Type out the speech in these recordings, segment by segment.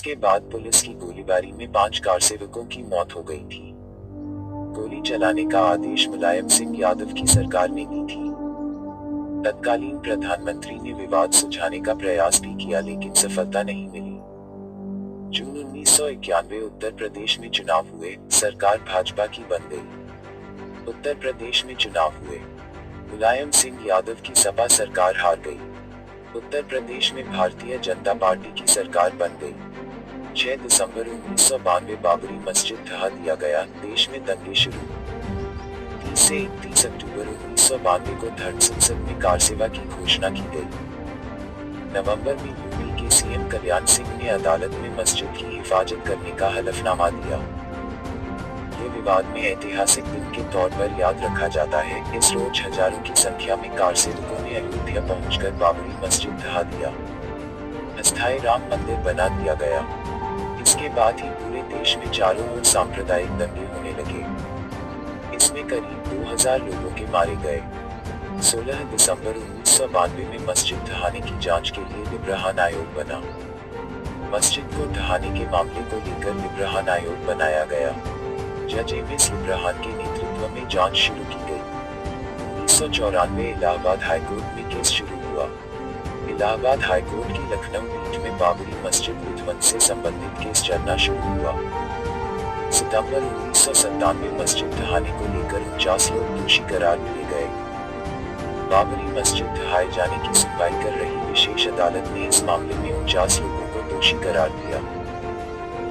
जिसके बाद पुलिस की गोलीबारी में 5 कार सेवकों की मौत हो गई थी। गोली चलाने का आदेश मुलायम सिंह यादव की सरकार ने दी थी। तत्कालीन प्रधानमंत्री ने विवाद सुलझाने का प्रयास भी किया, लेकिन सफलता नहीं मिली। जून 1991 उत्तर प्रदेश में चुनाव हुए, सरकार भाजपा की बन गई। उत्तर प्रदेश में चुनाव हुए, मुलायम सिंह यादव की सपा सरकार हार गई। उत्तर प्रदेश में भारतीय जनता पार्टी की सरकार बन गई। 6 दिसंबर 1992 बाबरी मस्जिद ढहा दिया गया, देश में दंगे शुरू। 30 से 31 अक्टूबर 1992 को धर्म संसद में कार सेवा की घोषणा की गई। नवंबर में यूपी के सीएम कल्याण सिंह ने अदालत में मस्जिद की हिफाजत करने का हलफनामा दिया। ये विवाद में ऐतिहासिक दिन के तौर पर याद रखा जाता है। इस रोज हजारों की संख्या में कार सेवकों ने अयोध्या पहुंचकर बाबरी मस्जिद ढहा दिया। अस्थायी राम मंदिर बना दिया गया। इसके बाद ही पूरे देश में चारों ओर सांप्रदायिक दंगे होने लगे। इसमें करीब 2000 लोगों के मारे गए। 16 दिसंबर 1992 में मस्जिद ढहाने की जांच के लिए लिब्राहन आयोग बना। मस्जिद को ढहाने के मामले को लेकर लिब्राहन आयोग बनाया गया। जज एम.एस. लिब्राहन के नेतृत्व में जांच शुरू की गई। 1994 इलाहाबाद हाईकोर्ट में केस शुरू हुआ। इलाहाबाद हाईकोर्ट की लखनऊ पीठ में बाबरी मस्जिद विध्वंस से संबंधित केस चलना शुरू हुआ। सितंबर 1997 मस्जिद ढहाने को लेकर 49 लोग दोषी करार दिए गए। बाबरी मस्जिद ढहाए जाने की सुनवाई कर रही विशेष अदालत ने इस मामले में 49 लोगों को दोषी करार दिया।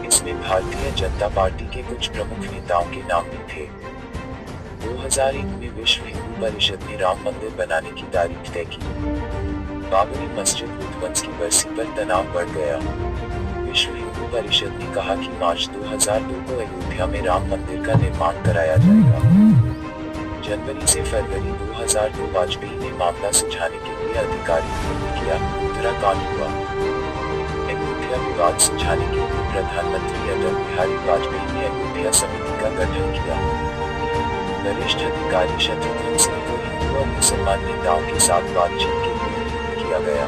इसमें भारतीय जनता पार्टी के कुछ प्रमुख नेताओं के नाम भी थे। 2001 में विश्व हिंदू परिषद ने राम मंदिर बनाने की तारीख तय की। बाबरी मस्जिद विध्वंस की बरसी पर तनाव बढ़ गया। विश्व हिंदू परिषद ने कहा कि मार्च 2002 को अयोध्या में राम मंदिर का निर्माण कराया जाएगा। जनवरी से फरवरी 2002 वाजपेयी ने मामला सुलझाने के लिए अधिकारी नियुक्त किया। उत्तराखंड हुआ। अयोध्या विवाद सुलझाने के लिए प्रधानमंत्री अटल बिहारी वाजपेयी ने अयोध्या समिति का गठन किया। वरिष्ठ अधिकारी शत्रुघ्न सिंह को हिंदू और मुसलमान नेताओं के साथ बातचीत के लिए नियुक्त किया गया।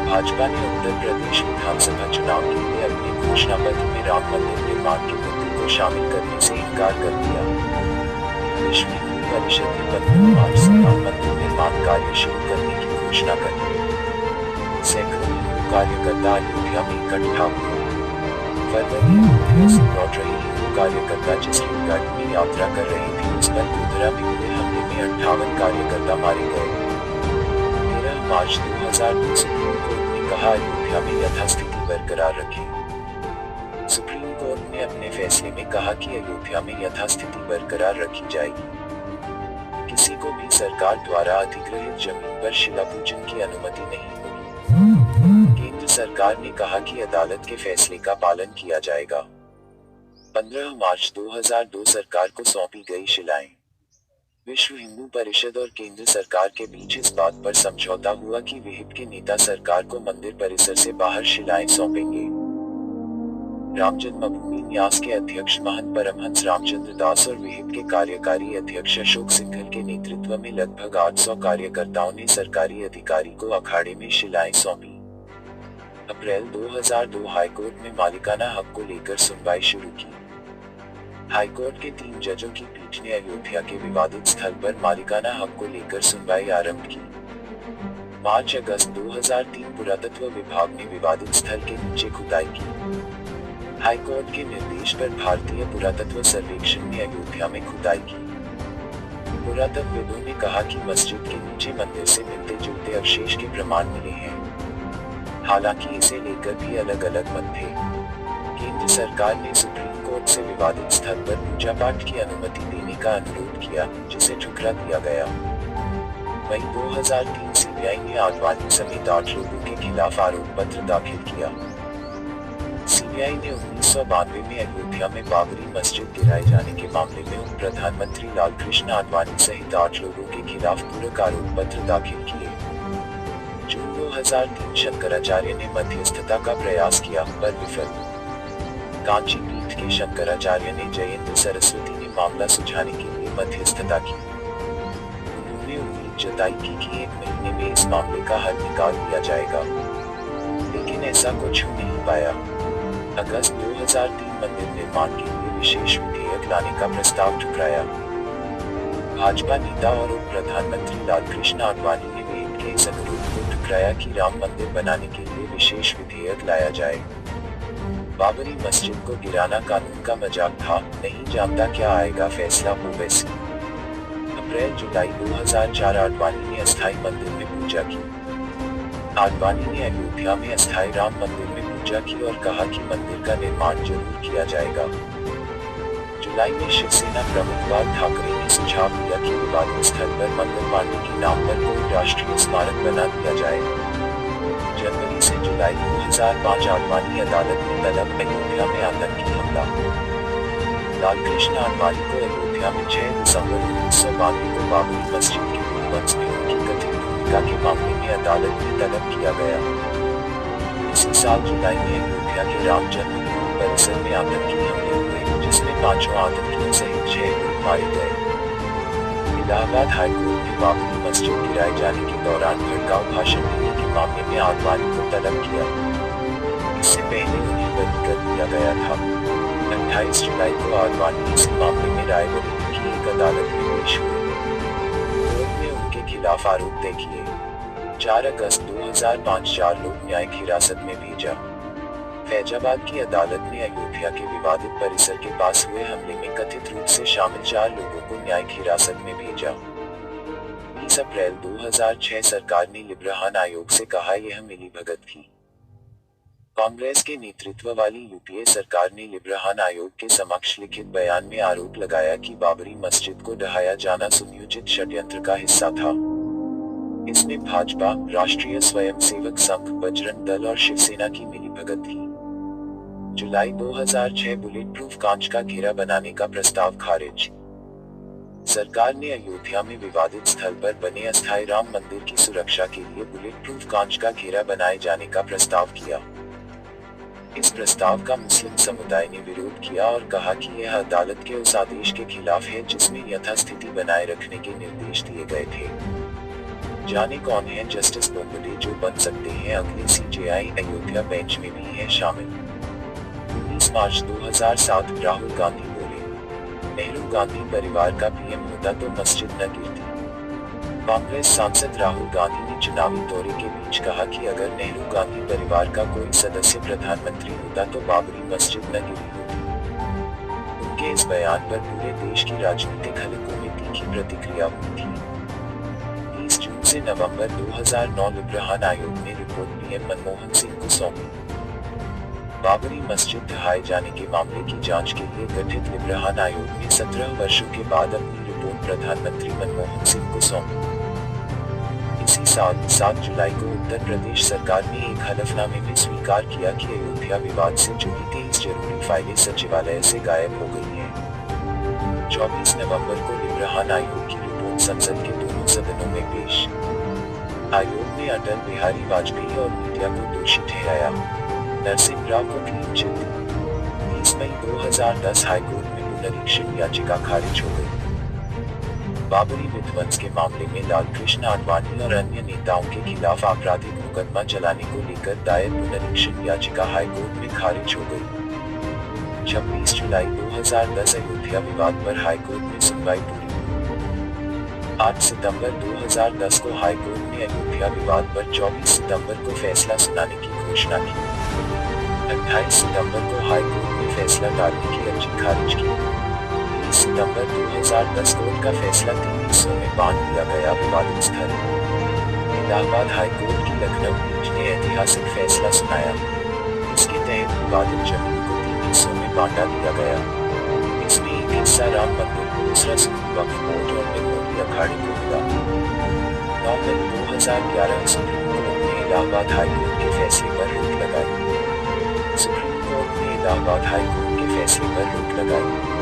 भाजपा ने उत्तर प्रदेश विधानसभा चुनाव के लिए अपने घोषणा पत्र में राम मंदिर निर्माण के मुद्दे को शामिल करने से इनकार कर दिया। विश्व हिंदू परिषद ने 15 मार्च से राम मंदिर निर्माण कार्य शुरू करने की घोषणा कर दी। सैकड़ों हिंदू कार्यकर्ता अयोध्या में इकट्ठा हुए। फरवरी में अयोध्या से लौट रहे हिंदू कार्यकर्ता जिस रेलगाड़ी में यात्रा कर रहे थे उस पर गोधरा में हुए हमले में 58 कार्यकर्ता मारे गए। 13 मार्च 2002 सुप्रीम कोर्ट ने कहा अयोध्या में यथास्थिति बरकरार रखें। सुप्रीम कोर्ट ने अपने फैसले में कहा कि अयोध्या में यथास्थिति बरकरार रखी जाएगी। किसी को भी सरकार द्वारा अधिग्रहित जमीन पर शिलापूजन की अनुमति नहीं होगी। केंद्र सरकार ने कहा कि अदालत के फैसले का पालन किया जाएगा। 15 मार्च 2002 सरकार को सौंपी गई शिलाएं। विश्व हिंदू परिषद और केंद्र सरकार के बीच इस बात पर समझौता हुआ कि विहिप के नेता सरकार को मंदिर परिसर से बाहर शिलाएं सौंपेंगे। राम जन्मभूमि न्यास के अध्यक्ष महंत परमहंस रामचंद्र दास और विहिप के कार्यकारी अध्यक्ष अशोक सिंघल के नेतृत्व में लगभग 800 कार्यकर्ताओं ने सरकारी अधिकारी को अखाड़े में शिलाएं सौंपी। अप्रैल 2002 हाईकोर्ट में मालिकाना हक को लेकर सुनवाई शुरू की। हाईकोर्ट के 3 जजों की पीठ ने अयोध्या के विवादित स्थल पर मालिकाना हक को लेकर सुनवाई आरंभ की। मार्च-अगस्त 2003 पुरातत्व विभाग ने विवादित स्थल के नीचे खुदाई की। हाईकोर्ट के निर्देश पर भारतीय पुरातत्व सर्वेक्षण ने अयोध्या में खुदाई की। पुरातत्वविदों ने कहा कि मस्जिद के नीचे मंदिर से मिलते जुलते अवशेष के प्रमाण मिले हैं। हालांकि इसे लेकर भी अलग अलग मत थे। केंद्र सरकार ने सुप्रीम कोर्ट से विवादित स्थल पर पूजा पाठ की अनुमति देने का अनुरोध किया, जिसे ठुकरा दिया गया। वहीं 2003 सीबीआई ने आडवाणी समेत 8 लोगों के खिलाफ आरोप पत्र दाखिल किया। सीबीआई ने 1992 में अयोध्या में बाबरी मस्जिद गिराए जाने के मामले में उप प्रधानमंत्री लालकृष्ण आडवाणी सहित 8 लोगों के खिलाफ पूरक आरोप पत्र दाखिल किए। जून 2003 शंकराचार्य ने मध्यस्थता का प्रयास किया, पर विफल। कांची पीठ के शंकराचार्य ने जयेंद्र सरस्वती ने मामला सुलझाने के लिए मध्यस्थता की। उन्होंने उम्मीद जताई कि 1 महीने में इस मामले का हल निकाल दिया जाएगा, लेकिन ऐसा कुछ हो नहीं पाया। अगस्त 2003 मंदिर निर्माण के लिए विशेष विधेयक लाने का प्रस्ताव ठुकराया। भाजपा नेता और उप प्रधानमंत्री लालकृष्ण आडवाणी ने वेद के इस अनुरोध को ठुकराया कि राम मंदिर बनाने के लिए विशेष विधेयक लाया जाए। बाबरी मस्जिद को गिराना कानून का मजाक था, नहीं जानता क्या आएगा फैसला ओवैसी। अप्रैल-जुलाई 2004 आडवाणी ने अस्थायी मंदिर में पूजा की। आडवाणी ने अयोध्या में अस्थायी राम मंदिर में पूजा की और कहा कि मंदिर का निर्माण जरूर किया जाएगा। जुलाई में शिवसेना प्रमुख बाल ठाकरे ने सुझाव दिया कि विवादित स्थल पर मंगल पांडे के नाम पर कोई राष्ट्रीय स्मारक बना दिया जाए। जनवरी से जुलाई 2005 आडवाणी अदालत में तलब, अयोध्या में आतंकी हमला। लालकृष्ण आडवाणी को अयोध्या में 6 दिसंबर 1992 को बाबरी मस्जिद के विध्वंस में उनकी कथित भूमिका के मामले में अदालत में तलब किया गया। इसी साल जुलाई में अयोध्या के राम जन्मभूमि परिसर में आतंकी हमले हुए, जिसमें 5 आतंकियों सहित 6 लोग मारे गए। इलाहाबाद हाईकोर्ट ने बाबरी मस्जिद गिराए जाने के दौरान भड़काऊ भाषण देने के मामले में आडवाणी को तलब किया। इससे पहले उन्हें बरी कर दिया गया था। 28 जुलाई को आडवाणी इस मामले में रायबरेली की एक अदालत में पेश हुए। कोर्ट ने उनके खिलाफ आरोप तय किए। 4 अगस्त 2005 4 लोग न्यायिक हिरासत में भेजा। फैजाबाद की अदालत ने अयोध्या के विवादित परिसर के पास हुए हमले में कथित रूप से शामिल 4 लोगों को न्यायिक हिरासत में भेजा। 20 अप्रैल 2006 सरकार ने लिब्रहान आयोग से कहा यह मिलीभगत थी। कांग्रेस के नेतृत्व वाली यूपीए सरकार ने लिब्रहान आयोग के समक्ष लिखित बयान में आरोप लगाया कि बाबरी मस्जिद को ढहाया जाना सुनियोजित षड्यंत्र का हिस्सा था। इसमें भाजपा, राष्ट्रीय स्वयंसेवक संघ, बजरंग दल और शिवसेना की मिलीभगत थी। जुलाई 2006 बुलेट प्रूफ कांच का घेरा बनाने का प्रस्ताव खारिज। सरकार ने अयोध्या में विवादित स्थल पर बने अस्थायी राम मंदिर की सुरक्षा के लिए बुलेट प्रूफ कांच का घेरा बनाए जाने का प्रस्ताव किया। इस प्रस्ताव का मुस्लिम समुदाय ने विरोध किया और कहा कि यह अदालत के उस आदेश के खिलाफ है जिसमें यथास्थिति बनाए रखने के निर्देश दिए गए थे। जाने कौन है जस्टिस बोबडे जो बन सकते हैं अगले सीजेआई, अयोध्या बेंच में भी है शामिल। 19 मार्च 2007 राहुल गांधी बोले, नेहरू गांधी परिवार का पीएम होता तो मस्जिद न गिरती। कांग्रेस सांसद राहुल गांधी ने चुनावी दौरे के बीच कहा कि अगर नेहरू गांधी परिवार का कोई सदस्य प्रधानमंत्री होता तो बाबरी मस्जिद न गिरी होती। उनके इस बयान पर पूरे देश की राजनीतिक हलकों में तीखी प्रतिक्रिया हुई थी। 20 जून से नवंबर 2009 लिब्रहान आयोग ने रिपोर्ट पीएम मनमोहन सिंह को सौंपी। बाबरी मस्जिद ढहाए जाने के मामले की जांच के लिए गठित लिब्रहान आयोग ने 17 वर्षों के बाद अपनी रिपोर्ट प्रधानमंत्री मनमोहन सिंह को सौंपी। इसी साल 7 जुलाई को उत्तर प्रदेश सरकार ने एक हलफनामे में स्वीकार किया कि अयोध्या विवाद से जुड़ी 23 जरूरी फाइलें सचिवालय से गायब हो गई हैं। 24 नवंबर को लिब्रहान आयोग की रिपोर्ट संसद के दोनों सदनों में पेश। आयोग ने अटल बिहारी वाजपेयी और मीडिया को दोषी ठहराया। नरसिंह राव को क्लीन चिट दी। 30 मई 2010 हाईकोर्ट में पुनरीक्षण याचिका खारिज हो गई। बाबरी विध्वंस के मामले में लालकृष्ण आडवाणी और अन्य नेताओं के खिलाफ आपराधिक मुकदमा चलाने को लेकर दायर पुनरीक्षण याचिका हाईकोर्ट में खारिज हो गई। 26 जुलाई 2010 अयोध्या विवाद पर हाईकोर्ट में सुनवाई पूरी हुई। 8 सितंबर 2010 को हाईकोर्ट ने अयोध्या विवाद पर 24 सितंबर को फैसला सुनाने की घोषणा की। 28 सितंबर को हाईकोर्ट ने फैसला टालने की अर्जी खारिज की। 20 सितंबर 2010 कोर्ट का फैसला 3 हिस्सों में बांट दिया गया। विवादित स्थल इलाहाबाद हाईकोर्ट की लखनऊ पीठ ने ऐतिहासिक फैसला सुनाया। इसके तहत विवादित जमीन को 3 हिस्सों में बांटा दिया गया। इसमें एक हिस्सा राम मंदिर, दूसरा सुन्नी वक्फ बोर्ड और निर्मोही अखाड़े को मिला। 9 मई 2011 सुप्रीम कोर्ट ने इलाहाबाद हाईकोर्ट के फैसले पर रोक लगाई। सुप्रीम कोर्ट ने इलाहाबाद हाईकोर्ट के फैसले पर रोक लगाई।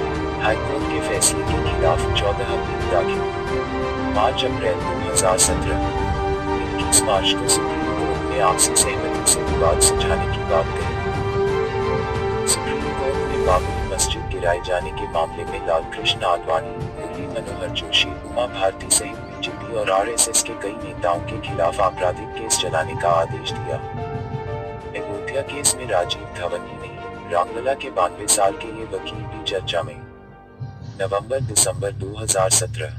हाईकोर्ट के फैसले के खिलाफ 14 अपील दाखिल हुई। 5 अप्रैल 2017 21 मार्च को सुप्रीम कोर्ट ने आपसी सहमति से विवाद सुलझाने की बात कही। सुप्रीम कोर्ट ने बाबरी मस्जिद गिराए जाने के मामले में लालकृष्ण आडवाणी, मुरली मनोहर जोशी, उमा भारती सहित बीजेपी और आरएसएस के कई नेताओं के खिलाफ आपराधिक केस चलाने का आदेश दिया। अयोध्या केस में राजीव धवन ही नहीं, रामलला के 92 साल के ये वकील भी चर्चा में। नवंबर-दिसंबर 2017,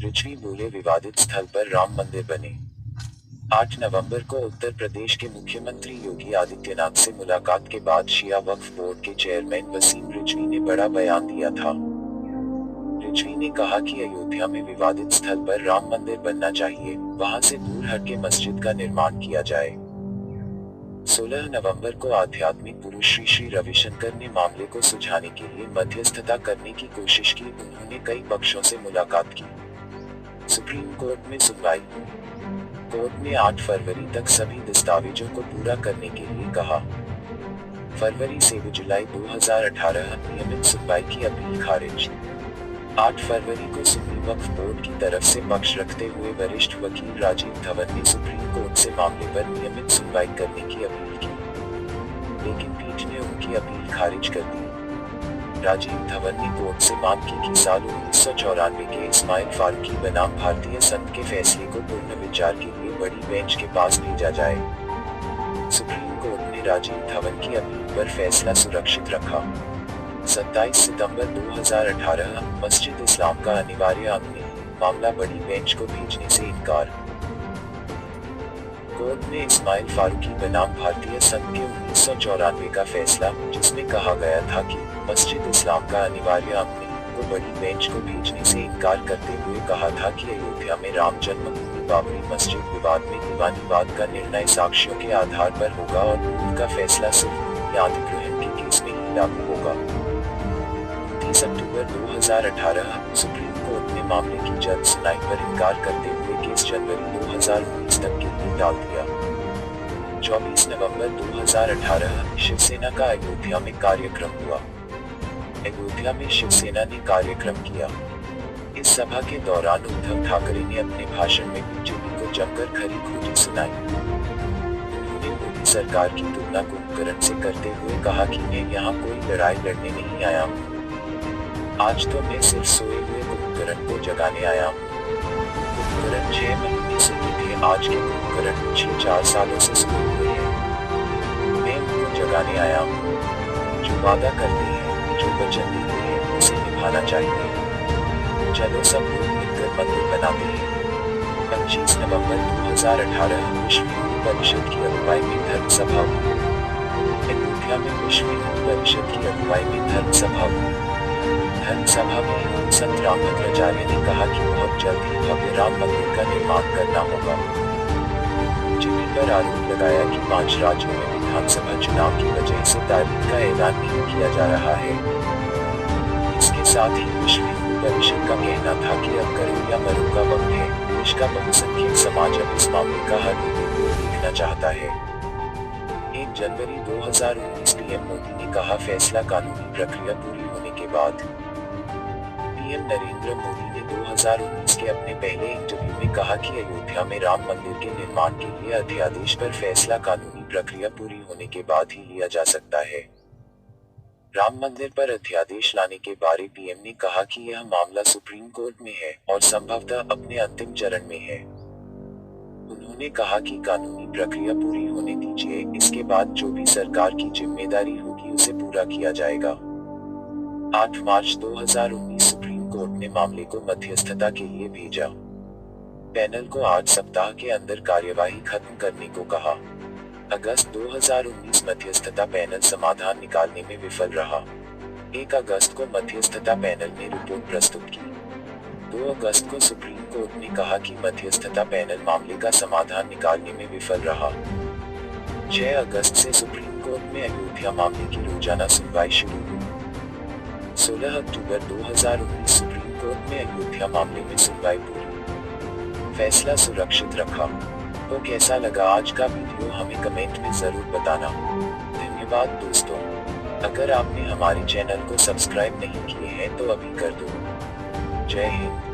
रिजवी बोले विवादित स्थल पर राम मंदिर बने। 8 नवंबर को उत्तर प्रदेश के मुख्यमंत्री योगी आदित्यनाथ से मुलाकात के बाद शिया वक्फ बोर्ड के चेयरमैन वसीम रिजवी ने बड़ा बयान दिया था। रिजवी ने कहा कि अयोध्या में विवादित स्थल पर राम मंदिर बनना चाहिए, वहां से दूर हटके मस्जिद का निर्माण किया जाए। 16 नवंबर को आध्यात्मिक गुरु श्री श्री रविशंकर ने मामले को सुलझाने के लिए मध्यस्थता करने की कोशिश की। उन्होंने कई पक्षों से मुलाकात की। सुप्रीम कोर्ट में सुनवाई। कोर्ट ने 8 फरवरी तक सभी दस्तावेजों को पूरा करने के लिए कहा। फरवरी से जुलाई 2018 नियमित सुनवाई की अपील खारिज। 8 फरवरी को सुन्नी वक्फ बोर्ड की तरफ से पक्ष रखते हुए वरिष्ठ वकील राजीव धवन ने सुप्रीम कोर्ट से मामले पर नियमित सुनवाई करने की अपील की, लेकिन पीठ ने उनकी अपील खारिज कर दी। राजीव धवन ने कोर्ट से मांग की कि साल 1994 के इस्माइल फारूकी बनाम भारतीय संघ के फैसले को पुनर्विचार के लिए बड़ी बेंच के पास भेजा जाए। सुप्रीम कोर्ट ने राजीव धवन की अपील पर फैसला सुरक्षित रखा। 27 सितंबर 2018, मस्जिद इस्लाम का अनिवार्य अंग नहीं, मामला बड़ी बेंच को भेजने से इनकार। कोर्ट ने इस्माइल फारूकी बनाम भारतीय संघ के 1994 का फैसला, जिसमें कहा गया था कि मस्जिद इस्लाम का अनिवार्य अंग नहीं, को बड़ी बेंच को भेजने से इनकार करते हुए कहा था कि अयोध्या में राम जन्मभूमि बाबरी मस्जिद विवाद में दीवानी वाद का निर्णय साक्ष्यों के आधार पर होगा और उनका फैसला सिर्फ अधिग्रहण के केस में ही लागू होगा। 30 अक्टूबर 2018, सुप्रीम कोर्ट ने मामले की जल्द सुनवाई पर इनकार करते हुए केस जनवरी 2019 तक के लिए टाल दिया। 24 नवंबर 2018, शिवसेना का अयोध्या में कार्यक्रम हुआ। अयोध्या में शिवसेना ने कार्यक्रम किया। इस सभा के दौरान उद्धव ठाकरे ने अपने भाषण में बीजेपी को जमकर खरी खोटी सुनाई। उन्होंने मोदी सरकार की तुलना कुंभकर्ण से करते हुए कहा कि मैं यहाँ कोई लड़ाई लड़ने नहीं आया हूँ, आज तो मैं सिर्फ सोए हुए कुंभकर्ण को जगाने आया हूँ। कुंभकर्ण 6 महीने सोए थे, आज के कुंभकर्ण पिछले 4 सालों से सोए हुए हैं। मैं उनको जगाने आया हूँ। जो वादा करते हैं, जो वचन देते हैं, उसे निभाना चाहिए। चलो सब लोग मिलकर मंदिर बनाते हैं। 25 नवंबर 2018, विश्व हिंदू परिषद की अगुवाई में धर्म सभा हुई। अयोध्या में विश्व हिंदू परिषद की अगुवाई में धर्म सभा हुई। धर्म सभा में संत रामभद्राचार्य ने कहा कि बहुत जल्द ही भव्य राम मंदिर का निर्माण करना होगा। बीजेपी पर आरोप लगाया कि 5 राज्यों में विधानसभा चुनाव की वजह से तारीख का ऐलान नहीं किया जा रहा है। इसके साथ ही विश्व हिंदू परिषद का कहना था कि अब करो या मरो का वक्त है। देश का बहुसंख्यक समाज अब इस मामले का हल देखना चाहता है। 1 जनवरी 2019, पीएम मोदी ने कहा फैसला कानूनी प्रक्रिया पूरी होने के बाद। पीएम नरेंद्र मोदी ने 2019 के अपने पहले इंटरव्यू में कहा कि अयोध्या में राम मंदिर के निर्माण के लिए अध्यादेश पर फैसला कानूनी प्रक्रिया पूरी होने के बाद ही लिया जा सकता है। राम मंदिर पर अध्यादेश लाने के बारे पीएम ने कहा कि यह मामला सुप्रीम कोर्ट में है और संभवतः अपने अंतिम चरण में है। उन्होंने कहा कि कानूनी प्रक्रिया पूरी होने दीजिए, इसके बाद जो भी सरकार की जिम्मेदारी होगी उसे पूरा किया जाएगा। 8 मार्च 2019, सुप्रीम कोर्ट ने मामले को मध्यस्थता के लिए भेजा। पैनल को 8 सप्ताह के अंदर कार्यवाही खत्म करने को कहा। अगस्त 2019, मध्यस्थता पैनल समाधान निकालने में विफल रहा। 1 अगस्त को मध्यस्थता पैनल ने रिपोर्ट प्रस्तुत की। 2 अगस्त को सुप्रीम कोर्ट ने कहा कि मध्यस्थता पैनल मामले का समाधान निकालने में विफल रहा। 6 अगस्त से सुप्रीम कोर्ट में अयोध्या मामले की रोजाना सुनवाई शुरू हुई। 16 अक्टूबर 2019, सुप्रीम कोर्ट में अयोध्या मामले में सुनवाई पूरी। फैसला सुरक्षित रखा। तो कैसा लगा आज का वीडियो, हमें कमेंट में जरूर बताना। धन्यवाद दोस्तों। अगर आपने हमारे चैनल को सब्सक्राइब नहीं किए हैं तो अभी कर दो। जय हिंद।